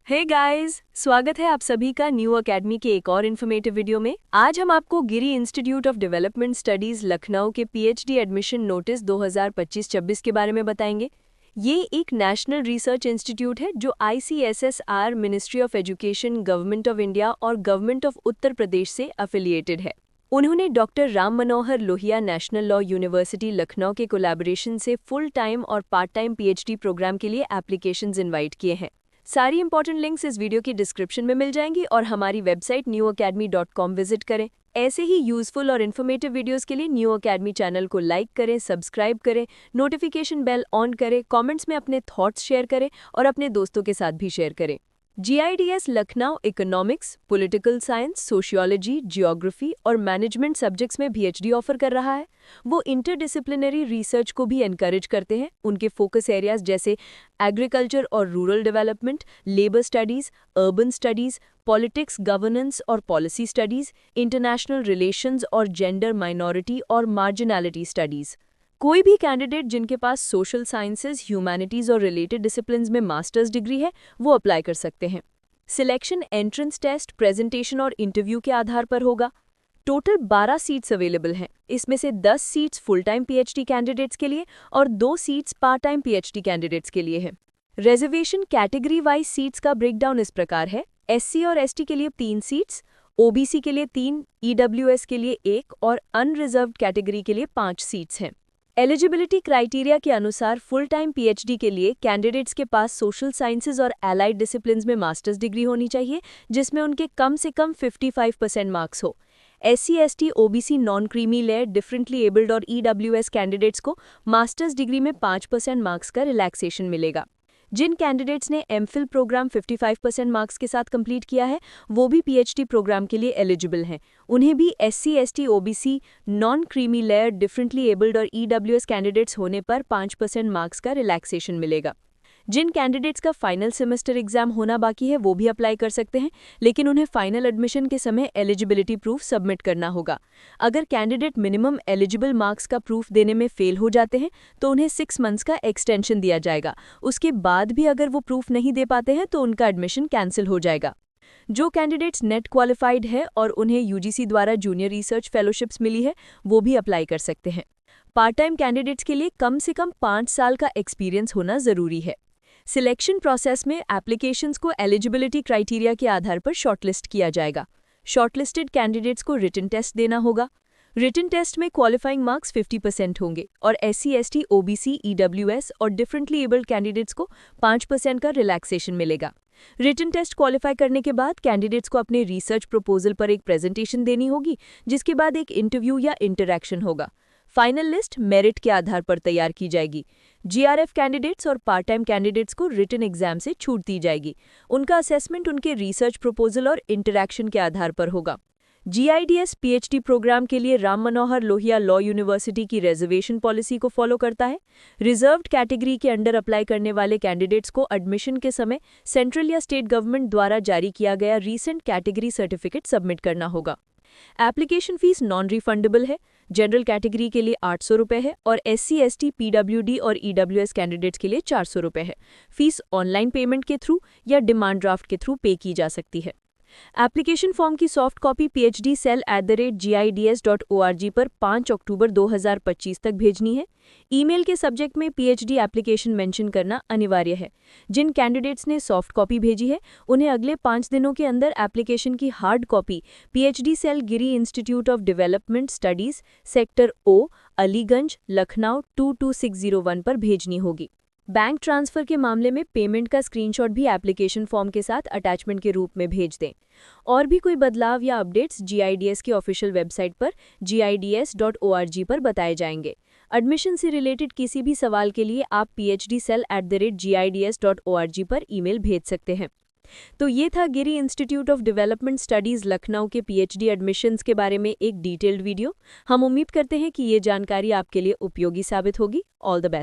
Hey guys, स्वागत है आप सभी का न्यू एकेडमी के एक और इन्फॉर्मेटिव वीडियो में। आज हम आपको Giri institute of development studies Lucknow के पीएचडी एडमिशन नोटिस 2025-26 के बारे में बताएंगे। ये एक नेशनल रिसर्च इंस्टीट्यूट है जो ICSSR, ministry of education, government of India और गवर्नमेंट ऑफ उत्तर प्रदेश से एफिलिएटेड है। उन्होंने doctor Ram Manohar Lohia national law university Lucknow के कोलैबोरेशन से फुल टाइम और पार्ट टाइम पीएचडी प्रोग्राम के लिए एप्लीकेशंस इनवाइट किए हैं। सारी इंपॉर्टेंट लिंक्स इस वीडियो की डिस्क्रिप्शन में मिल जाएंगी और हमारी वेबसाइट newacademy.com विजिट करें। ऐसे ही यूजफुल और इन्फॉर्मेटिव वीडियोस के लिए न्यू अकेडमी चैनल को लाइक करें, सब्सक्राइब करें, नोटिफिकेशन बेल ऑन करें, कमेंट्स में अपने थॉट्स शेयर करें और अपने दोस्तों के साथ भी शेयर करें। GIDS Lucknow economics, political science, sociology, geography और मैनेजमेंट सब्जेक्ट्स में PhD ऑफर कर रहा है। वो इंटरडिसिप्लिनरी रिसर्च को भी एनकरेज करते हैं। उनके फोकस एरियाज जैसे एग्रीकल्चर और rural development, labour studies, urban studies, politics, governance और पॉलिसी स्टडीज, इंटरनेशनल रिलेशंस और जेंडर माइनॉरिटी और मार्जिनैलिटी स्टडीज। कोई भी कैंडिडेट जिनके पास सोशल साइंसेज, ह्यूमैनिटीज और रिलेटेड डिसिप्लिन्स में मास्टर्स डिग्री है वो अप्लाई कर सकते हैं। सिलेक्शन एंट्रेंस टेस्ट, प्रेजेंटेशन और इंटरव्यू के आधार पर होगा। टोटल 12 सीट्स अवेलेबल हैं। इसमें से 10 seats full time PhD candidates के लिए और 2 seats part time PhD candidates के लिए है। रिजर्वेशन कैटेगरी वाइज सीट्स का ब्रेकडाउन इस प्रकार है। SC और ST के लिए 3 सीट्स, OBC के लिए 3, EWS के लिए 1 और अनरिजर्व्ड कैटेगरी के लिए 5 सीट्स हैं। एलिजिबिलिटी क्राइटेरिया के अनुसार फुल टाइम PhD के लिए कैंडिडेट्स के पास सोशल साइंसेज और एलाइड डिसिप्लिन्स में मास्टर्स डिग्री होनी चाहिए जिसमें उनके कम से कम 55% मार्क्स हो। SC, ST, OBC, non creamy layer, differently abled और EWS कैंडिडेट्स को मास्टर्स डिग्री में 5% मार्क्स का रिलैक्सेशन मिलेगा। जिन कैंडिडेट्स ने MPhil प्रोग्राम 55% मार्क्स के साथ कंप्लीट किया है वो भी PhD प्रोग्राम के लिए एलिजिबल हैं। उन्हें भी SC, ST, OBC, non creamy layer, differently abled और EWS कैंडिडेट्स होने पर 5% मार्क्स का रिलैक्सेशन मिलेगा। जिन कैंडिडेट्स का फाइनल सेमेस्टर एग्जाम होना बाकी है वो भी अप्लाई कर सकते हैं, लेकिन उन्हें फाइनल एडमिशन के समय एलिजिबिलिटी प्रूफ सबमिट करना होगा। अगर कैंडिडेट मिनिमम एलिजिबल मार्क्स का प्रूफ देने में फेल हो जाते हैं तो उन्हें 6 मंथ्स का एक्सटेंशन दिया जाएगा। उसके बाद भी अगर वो प्रूफ नहीं दे पाते हैं तो उनका एडमिशन कैंसिल हो जाएगा। जो कैंडिडेट्स नेट क्वालिफाइड है और उन्हें UGC द्वारा जूनियर रिसर्च फेलोशिप्स मिली है वो भी अप्लाई कर सकते हैं। पार्ट टाइम कैंडिडेट्स के लिए कम से कम 5 साल का एक्सपीरियंस होना जरूरी है। सिलेक्शन प्रोसेस में एप्लीकेशंस को एलिजिबिलिटी क्राइटेरिया के आधार पर शॉर्टलिस्ट किया जाएगा। शॉर्टलिस्टेड कैंडिडेट्स को रिटन टेस्ट देना होगा। रिटन टेस्ट में क्वालिफाइंग मार्क्स 50% होंगे और SC, ST, OBC, EWS और डिफरेंटली एबल्ड कैंडिडेट्स को 5% का रिलैक्सेशन मिलेगा। रिटन टेस्ट क्वालिफाई करने के बाद कैंडिडेट्स को अपने रिसर्च प्रपोजल पर एक प्रेजेंटेशन देनी होगी जिसके बाद एक इंटरव्यू या इंटरैक्शन होगा। फाइनल लिस्ट मेरिट के आधार पर तैयार की जाएगी। GRF कैंडिडेट्स और पार्ट टाइम कैंडिडेट्स को रिटन एग्जाम से छूट दी जाएगी। उनका असेसमेंट उनके रिसर्च प्रपोजल और इंटरैक्शन के आधार पर होगा। GIDS PhD प्रोग्राम के लिए राम मनोहर लोहिया लॉ यूनिवर्सिटी की रिजर्वेशन पॉलिसी को फॉलो करता है। रिजर्व्ड कैटेगरी के अंडर अप्लाई करने वाले कैंडिडेट्स को एडमिशन के समय सेंट्रल या स्टेट गवर्नमेंट द्वारा जारी किया गया रीसेंट कैटेगरी सर्टिफिकेट सबमिट करना होगा। एप्लीकेशन फीस नॉन रिफंडेबल है। जनरल कैटेगरी के लिए 800 रुपये है और SC, ST, PWD और EWS कैंडिडेट्स के लिए 400 रुपये है। फीस ऑनलाइन पेमेंट के थ्रू या डिमांड ड्राफ्ट के थ्रू पे की जा सकती है। एप्लीकेशन फॉर्म की सॉफ्ट कॉपी phd@gids.org पर 5 अक्टूबर 2025 तक भेजनी है। ईमेल के सब्जेक्ट में PhD एप्लीकेशन मेंशन करना अनिवार्य है। जिन कैंडिडेट्स ने सॉफ्ट कॉपी भेजी है उन्हें अगले 5 दिनों के अंदर एप्लीकेशन की hard copy PhD cell Giri institute of development studies, sector O, Aliganj, Lucknow 22601 पर भेजनी होगी। बैंक ट्रांसफर के मामले में पेमेंट का स्क्रीनशॉट भी एप्लीकेशन फॉर्म के साथ अटैचमेंट के रूप में भेज दें। और भी कोई बदलाव या अपडेट्स GIDS की ऑफिशियल वेबसाइट पर gids.org पर बताए जाएंगे। एडमिशन से रिलेटेड किसी भी सवाल के लिए आप phdscell@gids.org पर ईमेल भेज सकते हैं। तो ये था Giri institute of development studies Lucknow के PhD एडमिशन्स के बारे में एक डिटेल्ड वीडियो। हम उम्मीद करते हैं कि ये जानकारी आपके लिए उपयोगी साबित होगी। All the best.